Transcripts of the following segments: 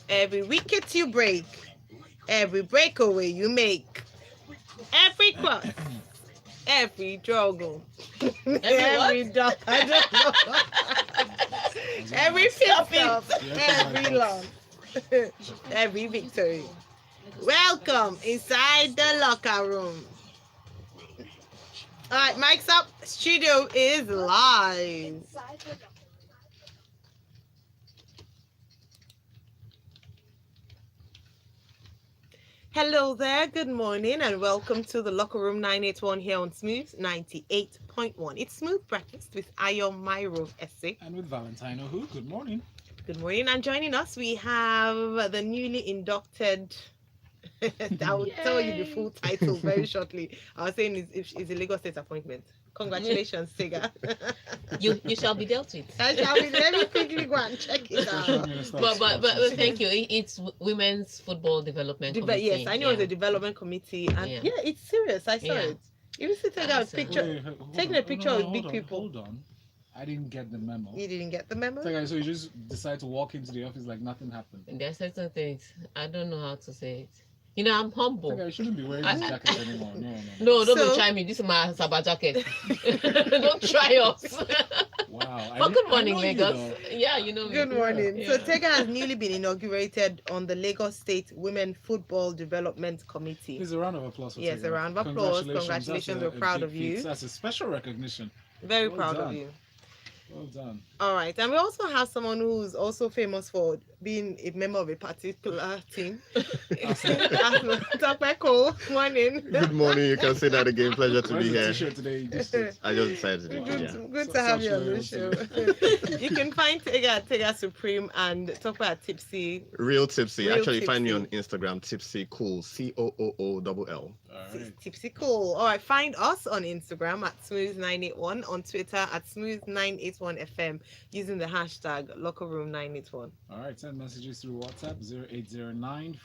Every wicket you break, every breakaway you make, every cross, every juggle, every dog, I don't know. Every pit stop, every loss, every victory. Welcome inside the locker room. All right, mic's up. Studio is live. Hello there, good morning, and welcome to the Locker Room 981 here on Smooth 98.1. It's Smooth Breakfast with Ayo Mairo Ese. And with Valentine Ohu. Good morning. Good morning, and joining us, we have the newly inducted. I will tell you the full title very shortly. I was saying it's a Lagos State appointment. Congratulations, Tega. You shall be dealt with. I shall be very quickly go and check it out. But thank you. It's Women's Football Development Committee. Yes, I know it's a development committee, and yeah, it's serious. I saw it. You see Tega picture, taking a picture of big people. Hold on. I didn't get the memo. You didn't get the memo? So you just decide to walk into the office like nothing happened. There are certain things I don't know how to say it. You know, I'm humble. I shouldn't be wearing this jacket anymore. No, don't be trying me. This is my Sabbath jacket. Don't try us. Wow. But good morning, Lagos. Yeah, you know me. Good morning. Yeah. So Tega has newly been inaugurated on the Lagos State Women Football Development Committee. Here's a round of applause for Tega. Yes, a round of applause. Congratulations. We're proud of you. That's a special recognition. Very proud of you. Well done. All right, and we also have someone who's also famous for being a member of a particular team. Tope Cole, morning. Good morning. You can say that again. Pleasure to be here. Today? I just decided to do it. Good to have you on the show. You can find Tega at Tega Supreme and Tope at Tipsy. Real Tipsy. Actually, find me on Instagram, Tipsy Cool, COOOLL. Right. Tipsy Cool. All right, find us on Instagram at Smooth981, on Twitter at Smooth981FM, using the hashtag LockerRoom981. All right, send messages through WhatsApp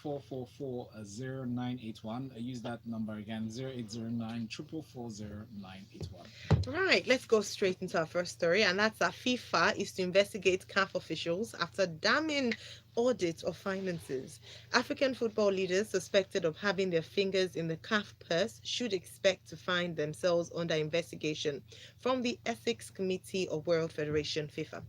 0809-444-0981. I use that number again, 0809-444-0981. Right, let's go straight into our first story, and that's that FIFA is to investigate CAF officials after damning audit of finances. African football leaders suspected of having their fingers in the CAF purse should expect to find themselves under investigation from the Ethics Committee of World Federation FIFA.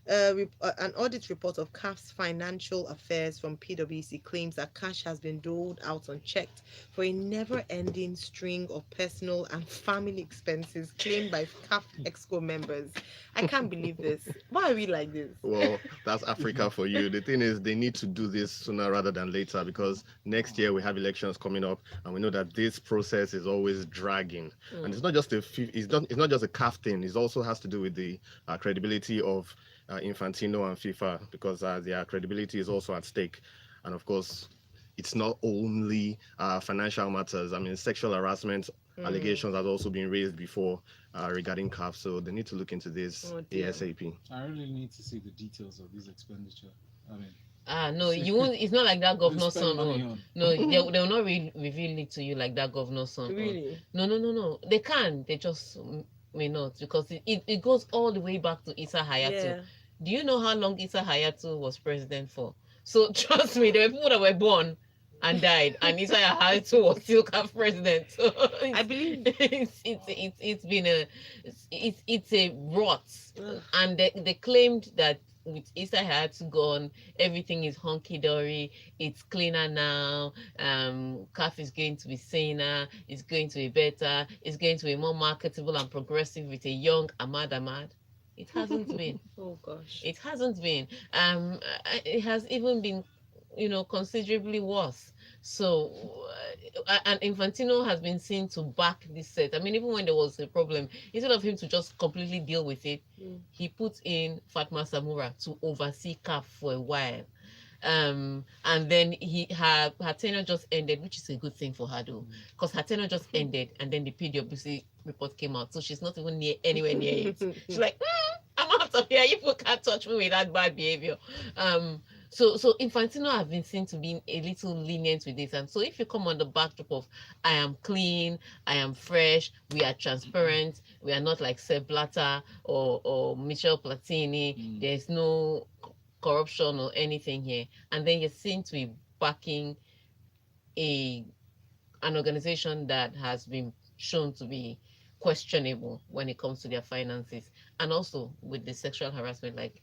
An audit report of CAF's financial affairs from PwC claims that cash has been doled out unchecked for a never-ending string of personal and family expenses claimed by CAF EXCO members. I can't believe this. Why are we like this? Well, that's Africa for you. The thing is, they need to do this sooner rather than later, because next year we have elections coming up, and we know that this process is always dragging. And it's not just it's not just a CAF thing. It also has to do with the credibility of Infantino and FIFA, because their credibility is also at stake. And of course, it's not only financial matters. I mean, sexual harassment allegations has also been raised before regarding CAF, so they need to look into this ASAP. I really need to see the details of this expenditure. I mean, no, you won't. It's not like that governor's son. No, they will not reveal it to you like that governor's son. Really? No. They can. They just may not, because it goes all the way back to Issa Hayatou. Yeah. Do you know how long Issa Hayatou was president for? So trust me, there were people that were born and died, and Issa Hayatou was still CAF president. So I believe it's been a rot, and they claimed that with Issa Hayatou gone, everything is hunky dory. It's cleaner now. CAF is going to be saner. It's going to be better. It's going to be more marketable and progressive with a young Ahmad. It hasn't been. Oh gosh. It hasn't been. It has even been, considerably worse. So, and Infantino has been seen to back this set. I mean, even when there was a problem, instead of him to just completely deal with it, he put in Fatma Samura to oversee CAF for a while. And then her tenure just ended, which is a good thing for her though, because her tenure just ended, and then the PwC report came out, so she's not even anywhere near it. She's like, I'm out of here. You people can't touch me with that bad behavior. So Infantino have been seen to be a little lenient with this, and so if you come on the backdrop of I am clean, I am fresh, we are transparent, we are not like Sepp Blatter or Michel Platini, there's no corruption or anything here, and then you're seen to be backing a an organization that has been shown to be questionable when it comes to their finances, and also with the sexual harassment like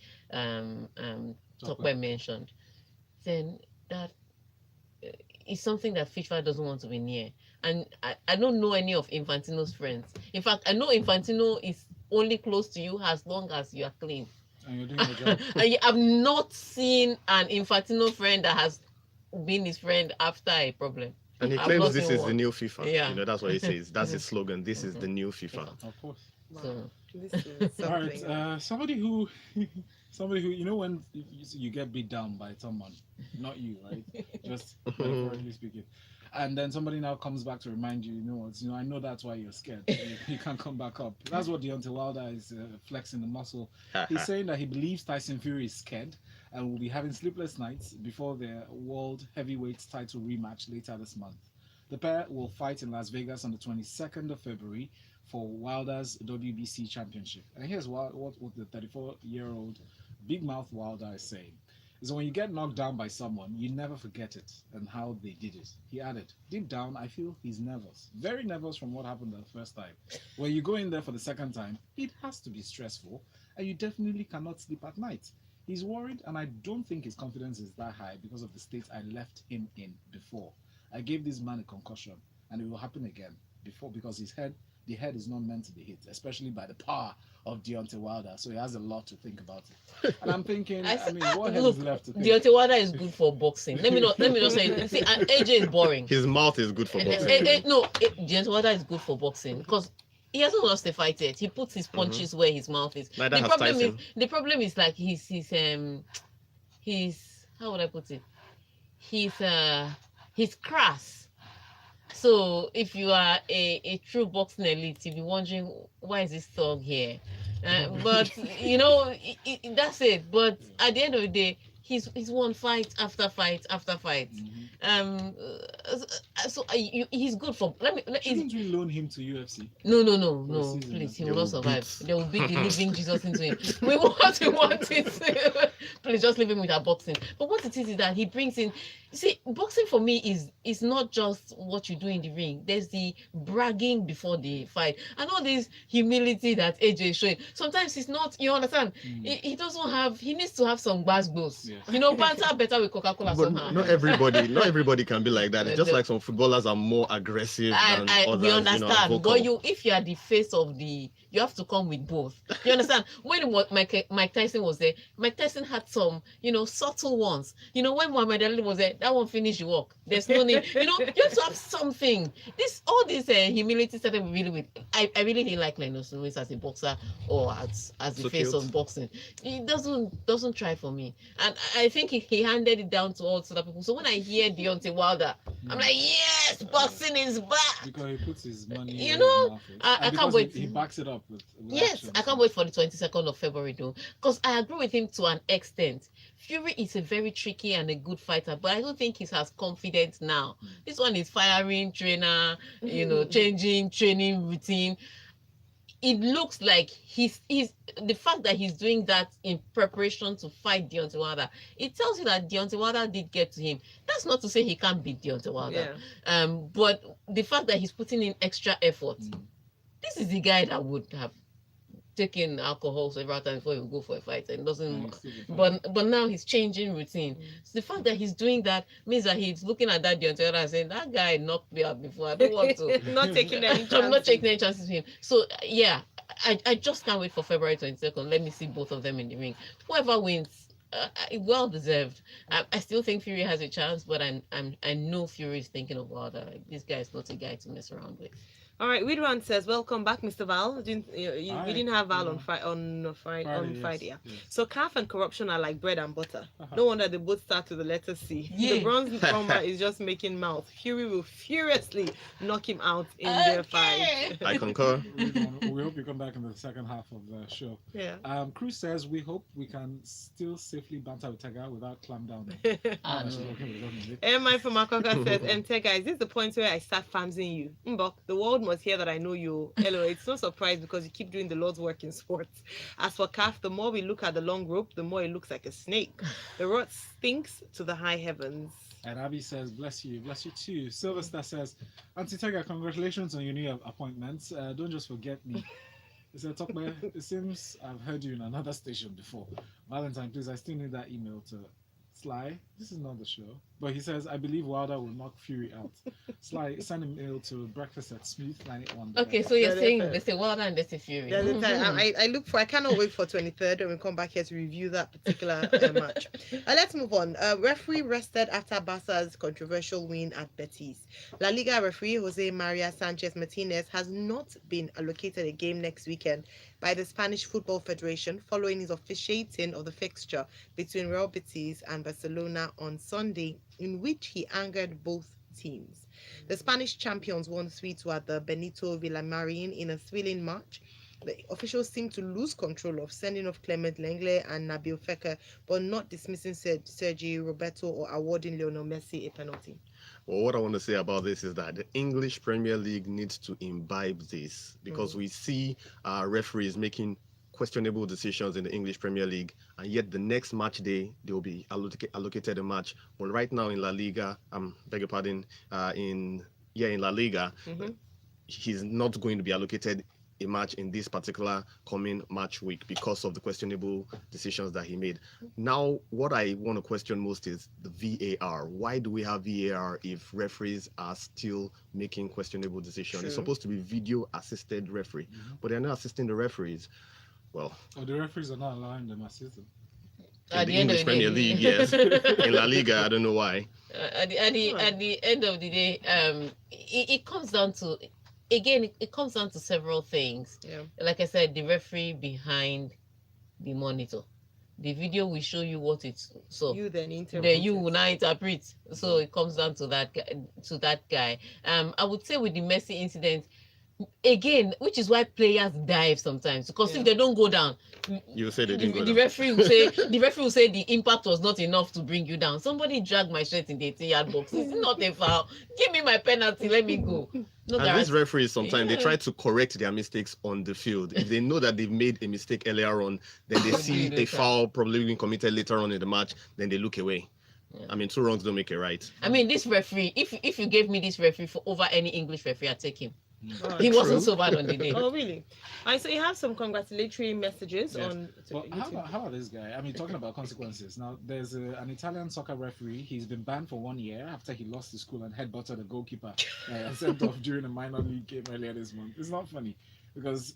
Tope mentioned, then that is something that FIFA doesn't want to be near. And I don't know any of Infantino's friends. In fact, I know Infantino is only close to you as long as you are clean. And you're doing your job. I've not seen an Infantino friend that has been his friend after a problem. And he I've claims not this seen is the one. new FIFA. Yeah. You know, that's what he says. That's his slogan. This is the new FIFA. Of course. Wow. So This is All right. something. Somebody who, you know, when you get beat down by someone, not you, right? Just metaphorically speaking. And then somebody now comes back to remind you, you know what, I know that's why you're scared. You can't come back up. That's what Deontay Wilder is flexing the muscle. He's saying that he believes Tyson Fury is scared and will be having sleepless nights before their world heavyweight title rematch later this month. The pair will fight in Las Vegas on the 22nd of February for Wilder's WBC championship. And here's what the 34-year-old big mouth Wilder is saying. So when you get knocked down by someone, you never forget it and how they did it. He added, deep down, I feel he's nervous. Very nervous from what happened the first time. When you go in there for the second time, it has to be stressful and you definitely cannot sleep at night. He's worried and I don't think his confidence is that high because of the state I left him in before. I gave this man a concussion and it will happen again because the head is not meant to be hit, especially by the power of Deontay Wilder. So he has a lot to think about it. And I'm thinking, what head is left to think? Deontay Wilder is good for boxing. Let me not say it. See, AJ is boring. His mouth is good for boxing. Deontay Wilder is good for boxing because he hasn't lost a fight yet. He puts his punches where his mouth is. Neither has Tyson. The problem is like he's how would I put it? He's crass. So if you are a true boxing elite, you'll be wondering why is this thug here? But that's it. But at the end of the day, he's won fight after fight after fight. He's good for. Shouldn't we loan him to UFC? No, please, he will not survive. They will beat the living Jesus into him. We want it. Please just leave him with our boxing. But what it is that he brings in. See, boxing for me is not just what you do in the ring. There's the bragging before the fight and all this humility that AJ is showing. Sometimes he's not. You understand? He doesn't have. He needs to have some gbas. Yeah. Banter better with Coca-Cola But somehow. not everybody can be like that. It's just like some footballers are more aggressive than others. We understand, vocal. but if you are the face of you have to come with both. You understand? When Mike Tyson was there, Mike Tyson had some, subtle ones. When Muhammad Ali was there, that one finished the work. There's no need. You have to have something. All this humility started really with. I really didn't like Lennox Lewis as a boxer or as the So face cute. of boxing. He doesn't try for me, and I think he handed it down to all other people. So when I hear Deontay Wilder, I'm like, yes, boxing is back. Because he puts his money. I can't wait. He backs it up with Yes, action. I can't wait for the 22nd of February though, because I agree with him to an extent. Fury is a very tricky and a good fighter, but I don't think he's as confident now. This one is firing trainer, changing training routine. It looks like he's the fact that he's doing that in preparation to fight Deontay Wilder. It tells you that Deontay Wilder did get to him. That's not to say he can't beat Deontay Wilder. Yeah. But the fact that he's putting in extra effort. This is the guy that would have taken alcohol several times before he would go for a fight and doesn't. But now he's changing routine. So the fact that he's doing that means that he's looking at that Deontay Wilder and saying that guy knocked me out before. I don't want to. Not taking any chances. I'm not taking any chances with him. So yeah, I just can't wait for February 22nd. Let me see both of them in the ring. Whoever wins, well deserved. I still think Fury has a chance, but I know Fury is thinking of Wilder. Like, this guy is not a guy to mess around with. All right, Widwan says, "Welcome back, Mr. Val. We Hi. didn't have Val Yeah. on Friday. Yeah. Yes. So calf and corruption are like bread and butter. Uh-huh. No wonder they both start with the letter C. The Yeah. bronze bomber is just making mouth. Fury will furiously knock him out in their fight." I concur. We hope you come back in the second half of the show. Yeah. Cruz says we hope we can still safely banter with Tega without clam down. Ah, She's no. working with government. Emma from Makoka says, Tega, is this the point where I start famsing you? Mbok, the world must hear that I know you. Hello, it's no surprise because you keep doing the Lord's work in sports. As for calf, the more we look at the long rope, the more it looks like a snake. The rod stinks to the high heavens. And Abby says, bless you too. Sylvester says, Auntie Tega, congratulations on your new appointments. Don't just forget me. He said, Tope, it seems I've heard you in another station before. Valentine, please, I still need that email to Sly. This is not the show. But he says, I believe Wilder will knock Fury out. Sly, send an email to breakfast at Smooth 981. Okay, so you're Yeah, saying yeah. they say Wilder and they say Fury. There's a time I cannot wait for 23rd when we come back here to review that particular match. Let's move on. Referee rested after Barca's controversial win at Betis. La Liga referee Jose Maria Sanchez Martinez has not been allocated a game next weekend by the Spanish Football Federation following his officiating of the fixture between Real Betis and Barcelona on Sunday, in which he angered both teams. The Spanish champions won 3-2 at the Benito Villamarin in a thrilling match. The officials seemed to lose control of sending off Clement Lenglet and Nabil Fekir, but not dismissing Sergi Roberto or awarding Lionel Messi a penalty. Well, what I want to say about this is that the English Premier League needs to imbibe this because we see referees making questionable decisions in the English Premier League, and yet the next match day they will be allocated a match. But right now in La Liga, beg your pardon, in La Liga, he's not going to be allocated a match in this particular coming match week because of the questionable decisions that he made. Now, what I want to question most is the VAR. Why do we have VAR if referees are still making questionable decisions? True. It's supposed to be video assisted referee, but they're not assisting the referees. Well, the referees are not allowing them assist them. At in the the end English of the Premier day. League, yes. In La Liga, I don't know why. At the end of the day, it comes down to, again, it comes down to several things. Yeah. Like I said, the referee behind the monitor. The video will show you what it's so. You then interpret. Then you will now interpret. So it comes down to that guy. I would say with the Messi incident, again, which is why players dive sometimes, because if they don't go down, You say they didn't go the down. referee will say the impact was not enough to bring you down. Somebody dragged my shirt in the 18-yard box. It's not a foul. Give me my penalty. Let me go. No, And these referees sometimes they try to correct their mistakes on the field. If they know that they've made a mistake earlier on, then they see a foul probably being committed later on in the match, then they look away. Yeah. I mean, two wrongs don't make it right. I mean, this referee, if you gave me this referee for over any English referee, I'd take him. Oh, He true. wasn't so bad on the day. Oh, really? So you have some congratulatory messages Yes. on. Well, how about this guy? I mean, talking about consequences. Now, there's an Italian soccer referee. He's been banned for 1 year after he lost his school and headbutted the goalkeeper sent off during a minor league game earlier this month. It's not funny because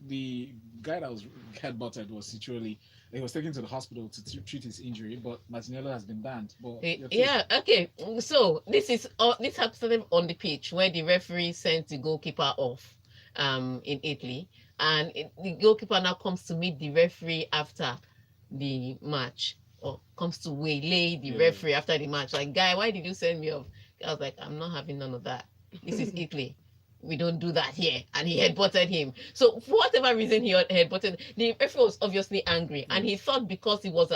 the guy that was headbutted was situated. He was taken to the hospital to treat his injury, but Martinello has been banned. But Yeah, okay. So this happened on the pitch where the referee sent the goalkeeper off in Italy, and the goalkeeper now comes to meet the referee after the match, or comes to waylay the referee after the match. Like, guy, why did you send me off? I was like, I'm not having none of that. This is Italy. We don't do that here. And he headbutted him. So for whatever reason he headbutted, the referee was obviously angry, and he thought because he was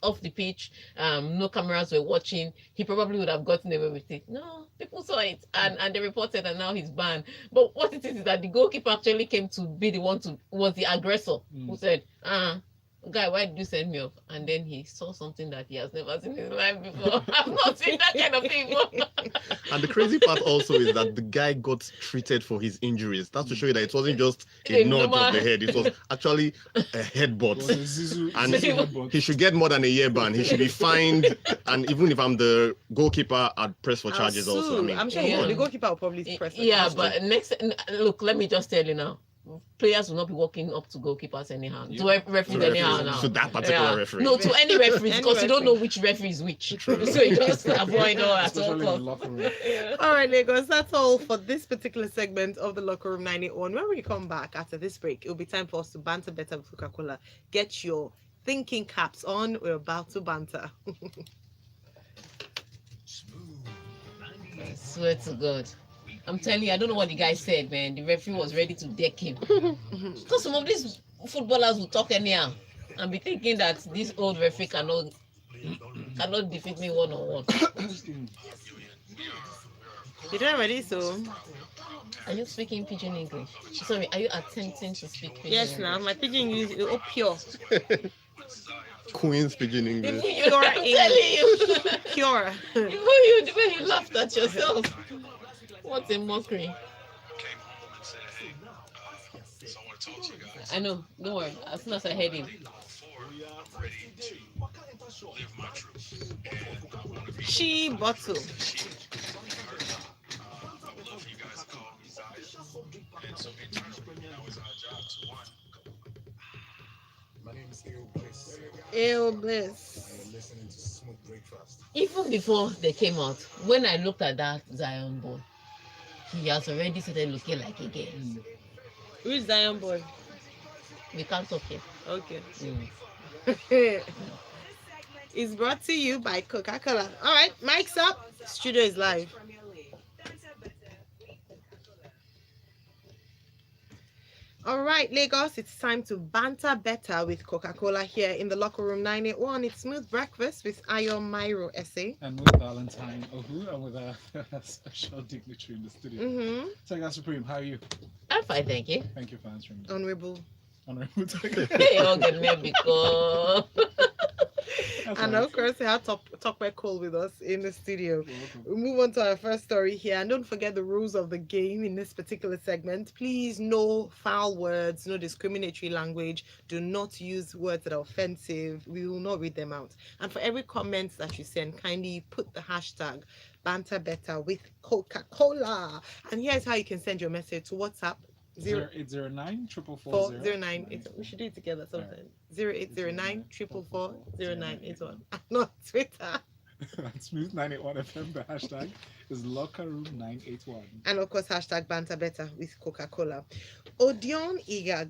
off the pitch, no cameras were watching, he probably would have gotten away with it. No, people saw it and they reported, and now he's banned. But what it is that the goalkeeper actually came to be the one was the aggressor who said, guy, why did you send me off? And then he saw something that he has never seen in his life before. I've not seen that kind of thing before. And the crazy part also is that the guy got treated for his injuries. That's to show you that it wasn't just a nod of the head. It was actually a headbutt. And he should get more than a year ban. He should be fined. And even if I'm the goalkeeper, I'd press for charges also. I mean, I'm sure Yeah. the goalkeeper will probably press. Yeah, but look, let me just tell you now. players will not be walking up to goalkeepers anyhow. Yeah. To referees To anyhow referees, now. to that particular referee. No, to any referees Any because you don't know referee. which referee is which. True. So you just avoid all at all Especially in the costs. locker room. All right, Lagos, that's all for this particular segment of the Locker Room 981. When we come back after this break, it'll be time for us to banter better with Coca-Cola. Get your thinking caps on. We're about to banter. I swear to God. I'm telling you, I don't know what the guy said, man. The referee was ready to deck him. Because some of these footballers will talk anyhow and be thinking that this old referee cannot defeat me one-on-one. You don't ready, so Are you speaking pidgin English? Sorry, are you attempting to speak pidgin yes, English? now my pidgin is oh, pure, Queen's Pigeon English. Pure I'm telling you. pure. The way you laughed at yourself. What a mockery. I know, don't worry. As soon as I heard him. She bottle. Ale bliss. Even before they came out, when I looked at that Zion boy, he has already started looking like a girl. Who's Zion boy? We can't talk here. Okay. Mm. It's brought to you by Coca-Cola. All right, mic's up. Studio is live. All right, Lagos, it's time to banter better with Coca-Cola here in the Locker Room 981. It's Smooth Breakfast with Ayo Mairo Ese. And with Valentine Ohu and with a special dignitary in the studio. Mm-hmm. Tega Supreme, how are you? I'm fine, thank you. Thank you for answering me. Honorable. Honorable Tega. Hey, all get me because That's And all of course, we have Tope Cole with us in the studio. right. You're welcome. We'll move on to our first story here. And don't forget the rules of the game in this particular segment. Please, no foul words, no discriminatory language. Do not use words that are offensive. We will not read them out. And for every comment that you send, kindly put the hashtag banter better with Coca-Cola. And here's how you can send your message to WhatsApp. 0809 444 09. We should do it together sometime. 0809 444 0981. And on Twitter. Smooth 981 FM. The hashtag is Locker Room 981. And of course, hashtag banter better with Coca-Cola. Odion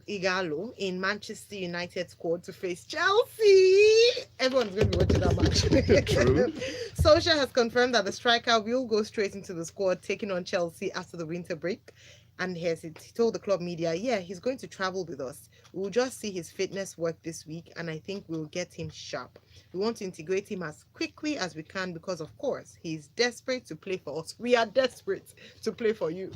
Igalo in Manchester United squad to face Chelsea. Everyone's going to be watching that match. True. Solskjaer has confirmed that the striker will go straight into the squad, taking on Chelsea after the winter break. And he told the club media, yeah, he's going to travel with us. We'll just see his fitness work this week, and I think we'll get him sharp. We want to integrate him as quickly as we can because, of course, he's desperate to play for us. We are desperate to play for you.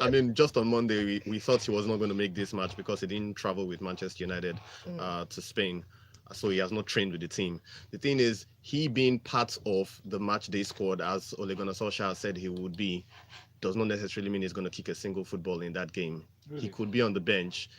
I mean, just on Monday, we thought he was not going to make this match because he didn't travel with Manchester United to Spain. So he has not trained with the team. The thing is, he being part of the match day squad, as Ole Gunnar Solskjaer said he would be, does not necessarily mean he's going to kick a single football in that game. Really? He could be on the bench.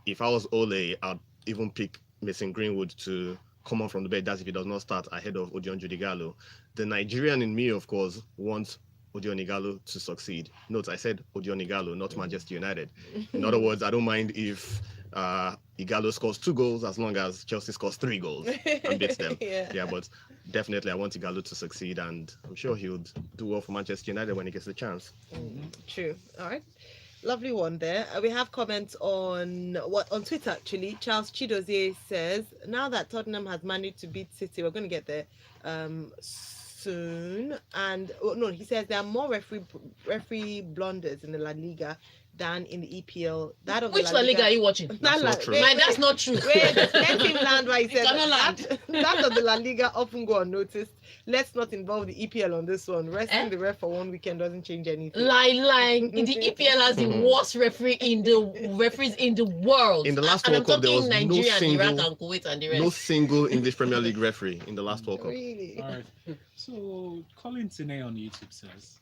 If I was Ole, I'd even pick Mason Greenwood to come on from the bench. That's if he does not start ahead of Odion Igalo. The Nigerian in me, of course, wants Odion Igalo to succeed. Note, I said Odion Igalo, not Manchester United. In other words, I don't mind if Igalo scores 2 goals as long as Chelsea scores 3 goals and beats them. Yeah, but definitely I want Igalo to succeed, and I'm sure he would do well for Manchester United when he gets the chance. True. All right. Lovely one there. We have comments on Twitter actually. Charles Chidozie says, now that Tottenham has managed to beat City, we're going to get there soon. And he says there are more referee blunders in the La Liga than in the EPL. That of which the La Liga are you watching? That's not true. Man, that's not true. Wait, let him land why he said Cannot that of the La Liga often go unnoticed. Let's not involve the EPL on this one. Resting the ref for one weekend doesn't change anything. Lie. In the EPL has the worst referees in the world. In the last and World Cup, there was Nigeria, no single, Iraq, and Kuwait, and the rest. no single English Premier League referee in the last World Cup. Really? All right. So, Colin Tine on YouTube says,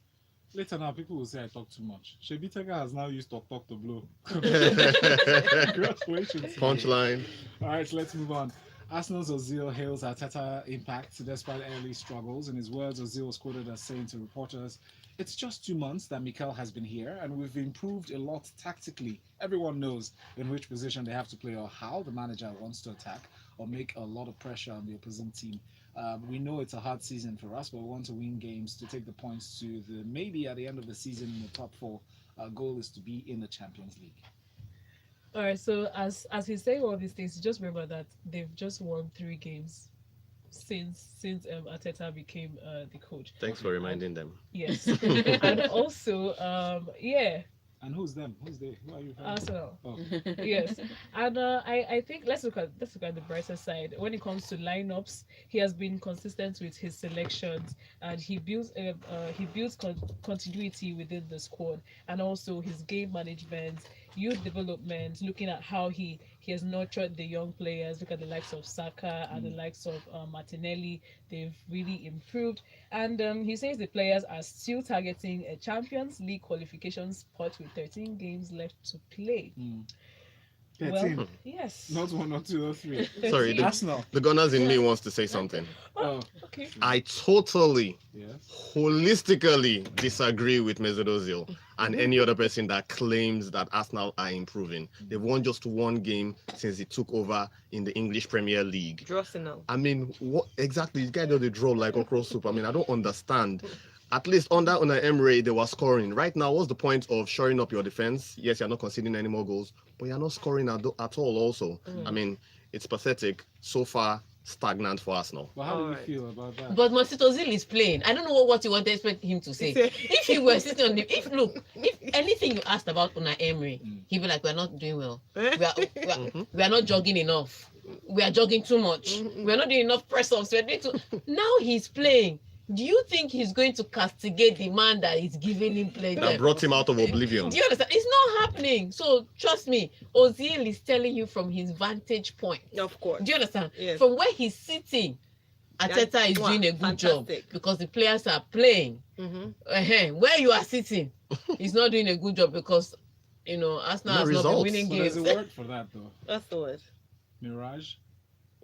later now, people will say I talk too much. Shebi Tega has now used talk to blow. Congratulations. Punchline. All right, let's move on. Arsenal's Ozil hails Arteta impact despite early struggles. In his words, Ozil was quoted as saying to reporters, it's just 2 months that Mikel has been here, and we've improved a lot tactically. Everyone knows in which position they have to play or how the manager wants to attack or make a lot of pressure on the opposing team. We know it's a hard season for us, but we want to win games to take the points to the maybe at the end of the season in the top four. Our goal is to be in the Champions League. All right, so as he's saying all these things, just remember that they've just won 3 games since Arteta became the coach. Thanks for reminding them. Yes, and also yeah, And who's them? Who's they? Who are you? Arsenal. Oh. Yes, and I think let's look at the brighter side. When it comes to lineups, he has been consistent with his selections, and he builds continuity within the squad, and also his game management, youth development, looking at how he has nurtured the young players. Look at the likes of Saka and the likes of Martinelli. They've really improved. And he says the players are still targeting a Champions League qualification spot with 13 games left to play. 13. Well, yes. Not 1 or 2 or 3. Sorry, the, Arsenal. the Gunners in me wants to say something. Oh, Okay. I totally, yes. holistically disagree with Mesut Ozil and any other person that claims that Arsenal are improving. They've won just 1 game since he took over in the English Premier League. Arsenal. I mean, what exactly? You guys do the draw like okra soup. I mean, I don't understand. At least under Unai Emery, they were scoring. Right now, what's the point of shoring up your defense? Yes, you're not conceding any more goals, but you're not scoring at all also. I mean, it's pathetic. So far, stagnant for Arsenal. Well, how do you Alright. feel about that? But Mesut Ozil is playing. I don't know what you want to expect him to say. If he were sitting on the, if anything you asked about Unai Emery, he'd be like, "We're not doing well. We are not jogging enough. We are jogging too much. We are not doing enough press ups. We're doing too." Now he's playing. Do you think he's going to castigate the man that is giving him play That time? brought him out of oblivion. Do you understand? It's not happening. So trust me, Ozil is telling you from his vantage point. Of course. Do you understand? Yes. From where he's sitting, Arteta is doing a good job Fantastic. because the players are playing. Where you are sitting, he's not doing a good job because Arsenal No has not been results. winning Well, there's games. a word for that, though. That's the word. Mirage.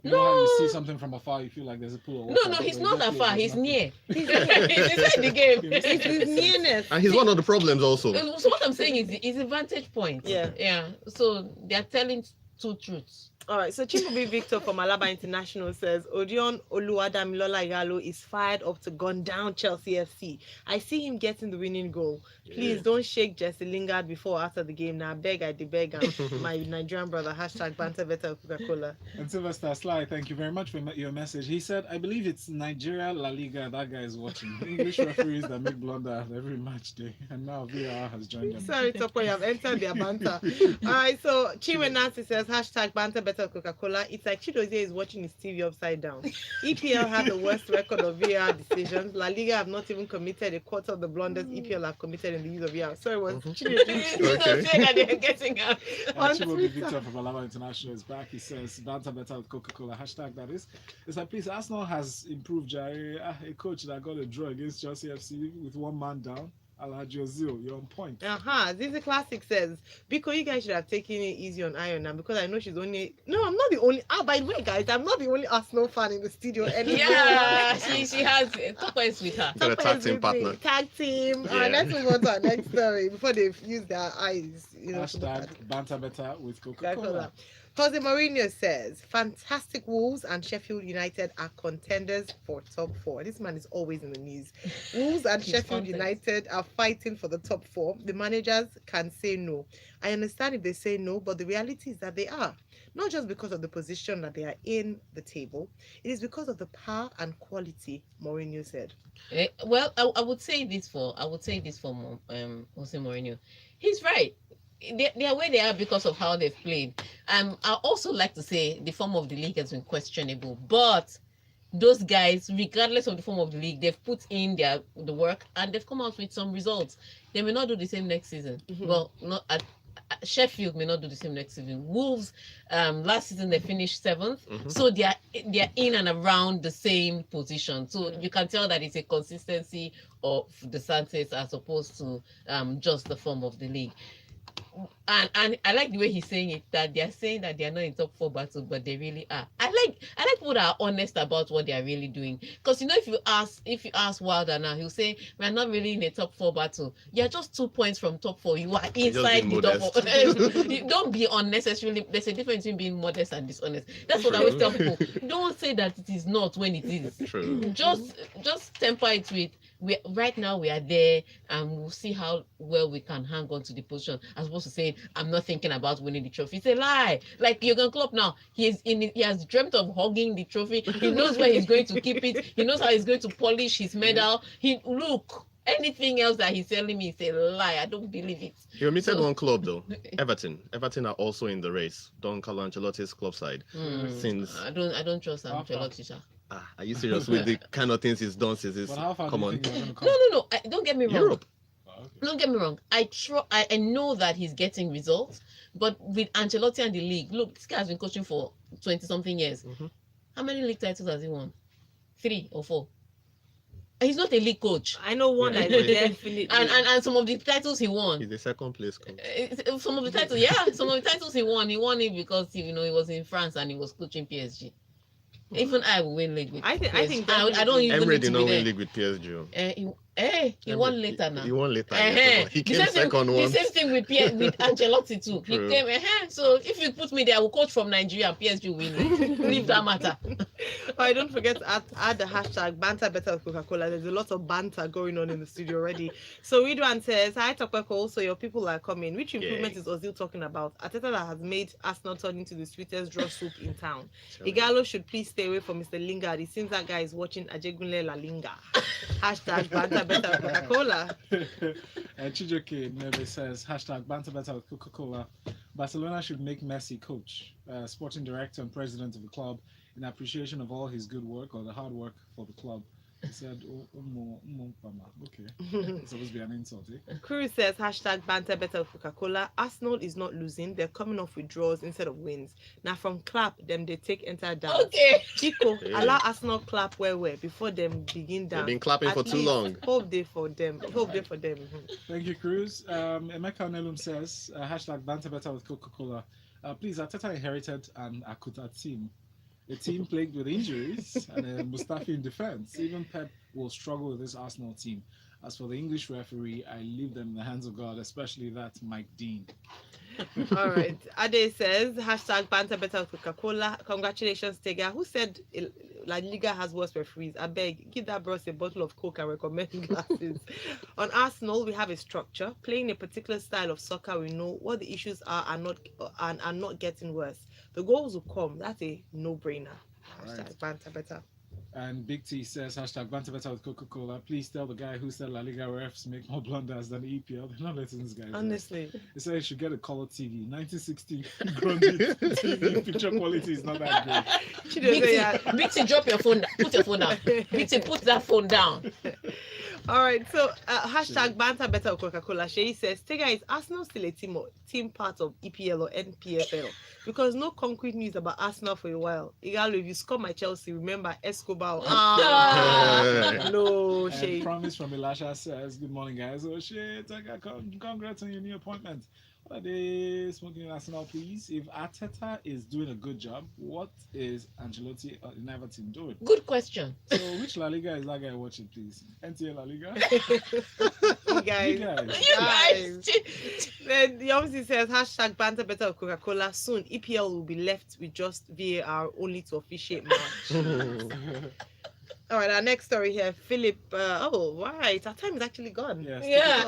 You know how No. you see something from afar, you feel like there's a pool of water. No, he's but not you that just far. feel He's there's near. nothing. He's inside the game. It's his nearness. And he's one of the problems also. So what I'm saying is the vantage point. Yeah. So they're telling 2 truths. All right, so Chimbubi Victor from Alaba International says Odion Oluwadamilola Igalo is fired up to gun down Chelsea FC. I see him getting the winning goal. Please don't shake Jesse Lingard before or after the game. Now, I beg my Nigerian brother. # banter better Coca-Cola. And Sylvester Sly, thank you very much for your message. He said, I believe it's Nigeria La Liga that guy is watching. English referees that make blunder at every match day. And now VAR has joined them. Sorry, Topo, you have entered their banter. All right, so Chinwe Nancy says # banter better Coca-Cola. It's like Chidozie is watching his TV upside down. EPL have the worst record of VAR decisions. La Liga have not even committed a quarter of the blunders EPL have committed in the use of VAR. Sorry, was That they're getting out. Actually, Victor from Alaba International is back. He says, banter better with Coca-Cola. # that is. It's like, please, Arsenal has improved, Jerry. A coach that got a draw against Chelsea FC with 1 man down. Alhaji Ozil, you're on point. Zizi Classic says, Biko, you guys should have taken it easy on Ayo now because I know she's only. No, I'm not the only. By the way, guys, I'm not the only Arsenal fan in the studio anymore. Yeah, she has Tope is with her. Got a tag team partner. Tag team. Yeah. Let's move on to our next story before they've used their eyes. To look at # banter better with Coca-Cola. Coca-Cola. Jose Mourinho says, fantastic Wolves and Sheffield United are contenders for top 4. This man is always in the news. Wolves and Sheffield content. United are fighting for the top 4. The managers can say no. I understand if they say no, but the reality is that they are. Not just because of the position that they are in the table. It is because of the power and quality, Mourinho said. Well, I would say this for Jose Mourinho. He's right. They are where they are because of how they've played. I also like to say the form of the league has been questionable, but those guys, regardless of the form of the league, they've put in the work and they've come out with some results. They may not do the same next season. Well, not at Sheffield may not do the same next season. Wolves, last season they finished 7th, so they are in and around the same position. So you can tell that it's a consistency of the Sanchez as opposed to just the form of the league. And I like the way he's saying it, that they're saying that they're not in top four battle, but they really are. I like people that are honest about what they are really doing. Because if you ask Wilder now, he'll say we're not really in a top four battle. You're just 2 points from top four. You are You're just inside being the top modest. four. You don't be unnecessarily. There's a difference between being modest and dishonest. That's what I always tell people. Don't say that it is not when it is. True. Just temper it with, right now we are there, and we'll see how well we can hang on to the position, as opposed to saying I'm not thinking about winning the trophy. It's a lie. Like Jurgen Klopp now, he has dreamt of hugging the trophy. He knows where he's going to keep it. He knows how he's going to polish his medal. Anything else that he's telling me is a lie. I don't believe it. He omitted one club though. Everton. Everton are also in the race. Don Carlo Ancelotti's club side. Since I don't trust Ancelotti, sha. are you serious with the kind of things he's done since his But how far come do you on think you're gonna come? No. Don't get me wrong. Europe? Oh, okay. Don't get me wrong. I know that he's getting results, but with Ancelotti and the league, look, this guy has been coaching for 20 something years. Mhm. How many league titles has he won? 3 or 4. He's not a league coach. I know one Yeah. that is definitely. And some of the titles he won. He's the second place coach. Some of the titles, some of the titles he won it because he was in France and he was coaching PSG. Even I will win league with I think PSG. I don't even Emre need did to not be win there. league with PSG. He won later now. He won later. Uh-huh. Yes, he came second The once. same thing with with Ancelotti too. He True. came. So if you put me there, I will coach from Nigeria and PSG will win. Leave that matter. Oh, don't forget to add the hashtag banter better with Coca-Cola. There's a lot of banter going on in the studio already. So Ridwan says, hi Tope Cole, so your people are coming. Which improvement Yay. is Ozil talking about? Arteta that has made Arsenal turn into the sweetest draw soup in town. Sorry. Igalo should please stay away from Mr. Lingard. It seems that guy is watching Ajegunle La Linga. Hashtag banter better with Coca-Cola. Chijoke never says hashtag banter better with Coca-Cola. Barcelona should make Messi coach, sporting director and president of the club, in appreciation of all his good work or the hard work for the club. He said, okay. It's supposed to be an insult, eh? Cruz says, hashtag banter better with Coca-Cola. Arsenal is not losing. They're coming off with draws instead of wins. Now from clap, them they take enter down. Okay. Chico, Yeah. allow Arsenal clap where before them begin down. They've been clapping for too least long. Hope day for them. Hope day for them. Mhm. Thank you, Cruz. Emeka Nelum says, hashtag banter better with Coca-Cola. Please, Arteta inherited an Akuta team. A team plagued with injuries and a Mustafi in defense. Even Pep will struggle with this Arsenal team. As for the English referee, I leave them in the hands of God, especially that Mike Dean. All right. Ade says, hashtag banter better with Coca-Cola. Congratulations, Tega. Who said La Liga has worse referees? I beg, give that bros a bottle of Coke and recommend glasses. On Arsenal, we have a structure. Playing a particular style of soccer, we know what the issues are and are not getting worse. The goals will come. That's a no-brainer. Hashtag Right. banter better. And Big T says, hashtag banter better with Coca-Cola. Please tell the guy who said La Liga refs make more blunders than the EPL. They're not letting this guy do it. Honestly. He said he should get a color TV. 1960 Grundy TV picture quality is not that great. She doesn't say that. Big T, drop your phone. Put your phone down. Big T, put that phone down. All right, so hashtag banter better with Coca-Cola. Shay says, Tega, is Arsenal still a team part of EPL or NPFL? Because no concrete news about Arsenal for a while. Igalo, if you score my Chelsea, remember Escobar. No, Shay. And Promise from Elisha says, good morning, guys. Oh, shit. Congrats on your new appointment. What are they smoking in Arsenal, please? If Arteta is doing a good job, what is Ancelotti in Everton doing? Good question. So, which La Liga is that guy watching, please? NTA La Liga? You guys. You guys. You guys. Then he obviously says, hashtag banter better with Coca-Cola. Soon, EPL will be left with just VAR only to officiate match. All right, our next story here, Philip. Right, our time is actually gone. Yes. Yeah.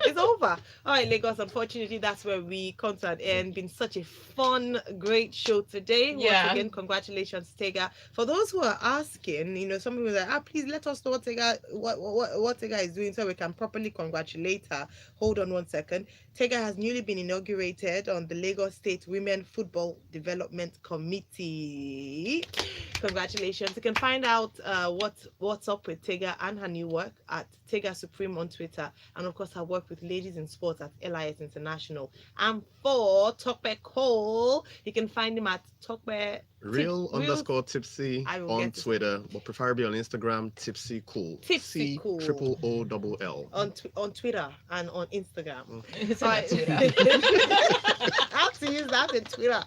It's over. All right, Lagos. Unfortunately, that's where we come to an end. Been such a fun, great show today. Yeah. Once again, congratulations, Tega. For those who are asking, some people are like, please let us know what Tega is doing so we can properly congratulate her. Hold on one second. Tega has newly been inaugurated on the Lagos State Women Football Development Committee. Congratulations. You can find out what's up with Tega and her new work at Tega Supreme on Twitter, and of course her work with ladies in sports at LIS International. And for Tope Cole, you can find him at Tope Real_tipsy I will on get it. Twitter, but preferably on Instagram, Tipsy Cool. Tipsy Cool. COOLL. On Twitter and on Instagram. It's All on right. Twitter. I have to use that in Twitter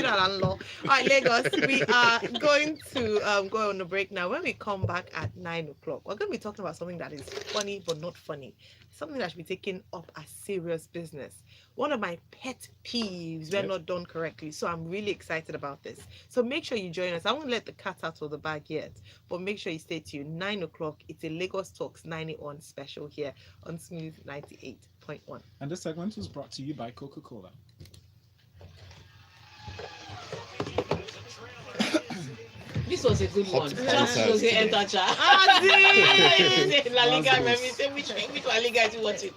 and law. All right, Lagos. We are going to go on a break now. When we come back at 9 o'clock, we're going to be talking about something that is funny but not funny. Something that should be taken up as serious business. One of my pet peeves when Yep. not done correctly. So I'm really excited about this. So make sure you join us. I won't let the cat out of the bag yet, but make sure you stay tuned. 9 o'clock. It's a Lagos Talks 91 special here on Smooth 98.1. And this segment was brought to you by Coca-Cola. This was a good one. Hot Just answers. to say enter chat. Ozil! La Liga, That's let me say which La Liga is you watching?